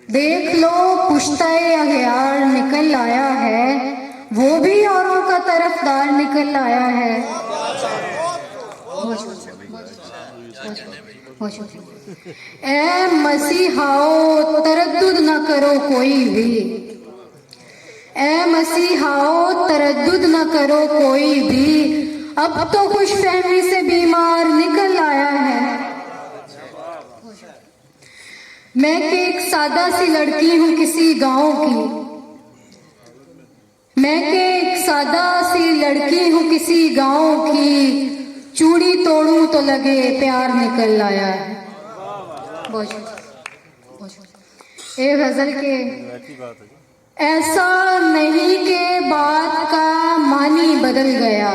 देख लो पुश्ताए अगयार निकल आया है, वो भी औरों का तरफदार निकल आया है। ए मसीहाओ तरद्दुद न करो कोई भी, ए मसीहाओ तरद्दुद न करो कोई भी, अब तो खुशफहमी से बीमार निकल आया है। मैं कि एक सादा सी लड़की हूं किसी गांव की, मैं कि एक सादा सी लड़की हूं किसी गांव की, चूड़ी तोड़ूं तो लगे प्यार निकल आया है। ए गजल के ऐसा नहीं के बात का मानी बदल गया,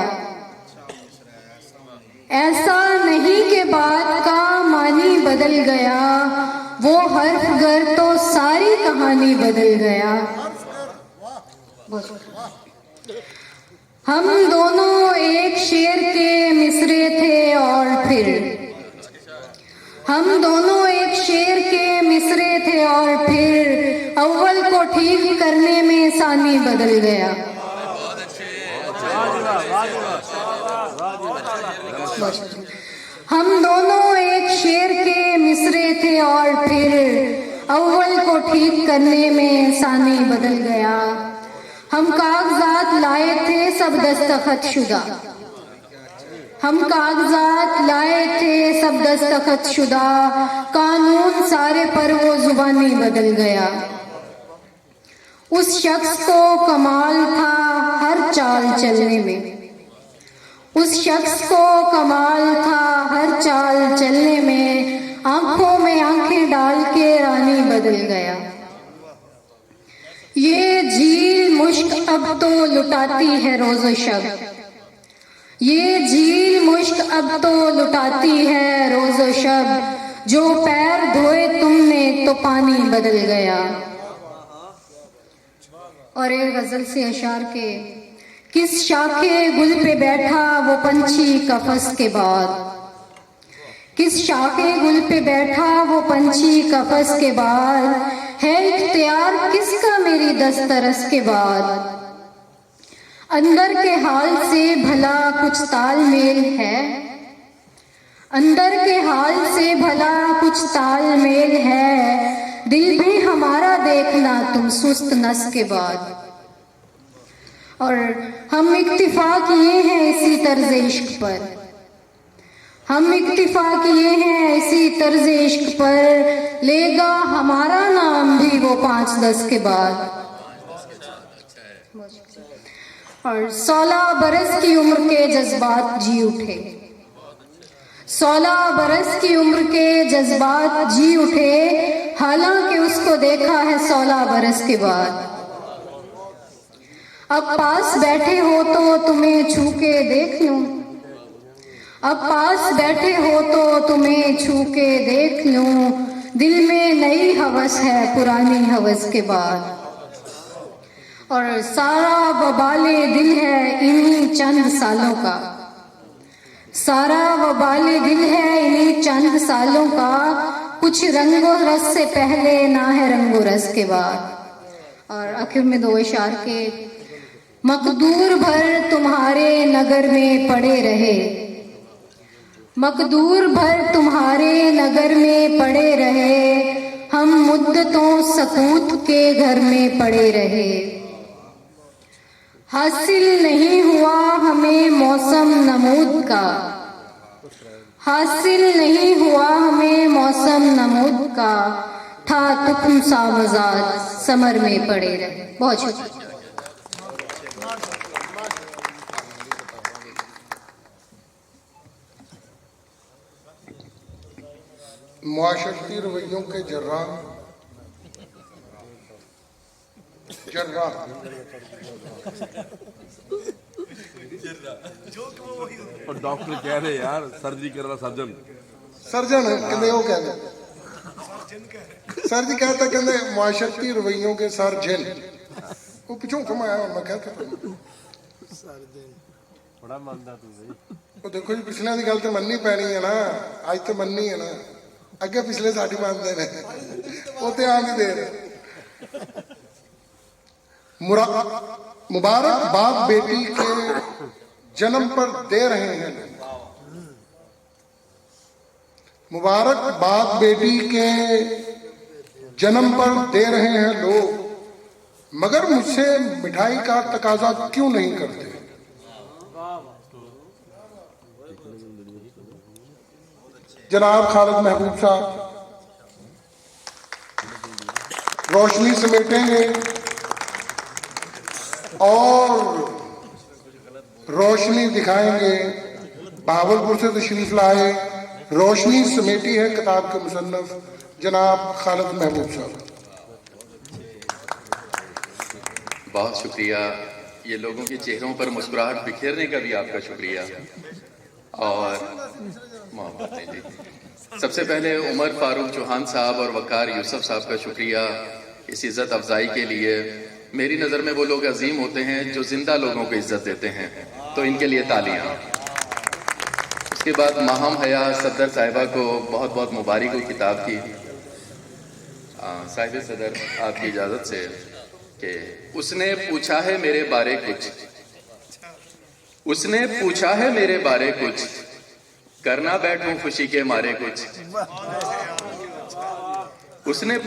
ऐसा नहीं के बात का मानी बदल गया, वो हर्फ गर तो सारी कहानी बदल गया। हम दोनों एक शेर के मिसरे थे और फिर, हम दोनों एक शेर के मिसरे थे और फिर अव्वल को ठीक करने में सानी बदल गया। हम दोनों एक शेर के मिसरे थे और फिर अव्वल को ठीक करने में सानी बदल गया। हम कागजात लाए थे सब दस्तखत शुदा, हम कागजात लाए थे सब दस्तखत शुदा, कानून सारे पर वो जुबानी बदल गया। उस शख्स को कमाल था हर चाल चलने में, उस शख्स को कमाल था हर चाल चलने में, आंखों में आंखें डाल के रानी बदल गया। ये झील मुश्क अब तो लुटाती है रोज़ो शब, ये झील मुश्क अब तो लुटाती है रोज़ो शब, जो पैर धोए तुमने तो पानी बदल गया। और एक गजल से अशार के, किस शाखे गुल पे बैठा वो पंछी कफस के बाद, किस शाखे गुल पे बैठा वो पंछी कफस के बाद, है इख्तियार किसका मेरी दस्तरस के बाद। अंदर के हाल से भला कुछ तालमेल है, अंदर के हाल से भला कुछ तालमेल है, दिल भी हमारा देखना तुम सुस्त नस के बाद। और हम इक्तिफा किए हैं इसी तर्ज इश्क पर, हम इक्तिफा किए हैं इसी तर्ज इश्क पर, लेगा हमारा नाम भी वो 5-10 के बाद। और 16 बरस की उम्र के जज्बात जी उठे, 16 बरस की उम्र के जज्बात जी उठे, हालांकि उसको देखा है 16 बरस के बाद। अब पास बैठे हो तो तुम्हें छू के देख लूं, अब पास बैठे हो तो तुम्हें छू के देख लूं, दिल में नई हवस है पुरानी हवस के बाद। और सारा वबाले दिल है इन्हीं चंद सालों का, सारा वबाले दिल है इन्हीं चंद सालों का, कुछ रंगो रस से पहले ना है रंगो रस के बाद। और आखिर में 2 इशार के, मकदूर भर तुम्हारे नगर में पड़े रहे, मकदूर भर तुम्हारे नगर में पड़े रहे, हम मुद्दतों सकूत के घर में पड़े रहे। हासिल नहीं हुआ हमें मौसम नमूद का, हासिल नहीं हुआ हमें मौसम नमूद का, था तुम सा मजाज समर में पड़े रहे। बहुत शुक्रिया। मुआशरती रवैयों के जर्रा जर्रा और डॉक्टर कह रहे यार सर्जरी कर रहा सर्जन, सर्जन कहते वो कहते सर जी कहता कहते मुआशरती रवैयों के सर्जन, वो पिछों कमाया और मैं कहता बड़ा मानदा तू भाई। वो देखो जी पिछले की गल तो मननी पैनी है ना, अज तो मननी है ना, अगे पिछले साड़ी मानते हैं वो तो आन नहीं दे रहे। मुबारकबाद बेटी के जन्म पर दे रहे हैं लोग। मुबारकबाद बेटी के जन्म पर दे रहे हैं लोग, मगर मुझसे मिठाई का तकाजा क्यों नहीं करते। जनाब खालिद महबूब साहब रोशनी समेटेंगे और रोशनी दिखाएंगे। बहावलपुर से तशरीफ लाए, रोशनी समेटी है किताब के मुसन्निफ जनाब खालिद महबूब साहब। बहुत शुक्रिया। ये लोगों के चेहरों पर मुस्कुराहट बिखेरने का भी आपका शुक्रिया और मोहब्बत है जी। सबसे पहले उमर फारूक चौहान साहब और वकार यूसुफ साहब का शुक्रिया इस इज़्ज़त अफजाई के लिए। मेरी नज़र में वो लोग अजीम होते हैं जो जिंदा लोगों को इज्जत देते हैं, तो इनके लिए तालियां। उसके बाद माहम हया सदर साहिबा को बहुत बहुत मुबारक हो किताब की। साहिब सदर आपकी इजाज़त से कि उसने पूछा है मेरे बारे कुछ, उसने पूछा है मेरे बारे कुछ, करना बैठूं खुशी के मारे कुछ। उसने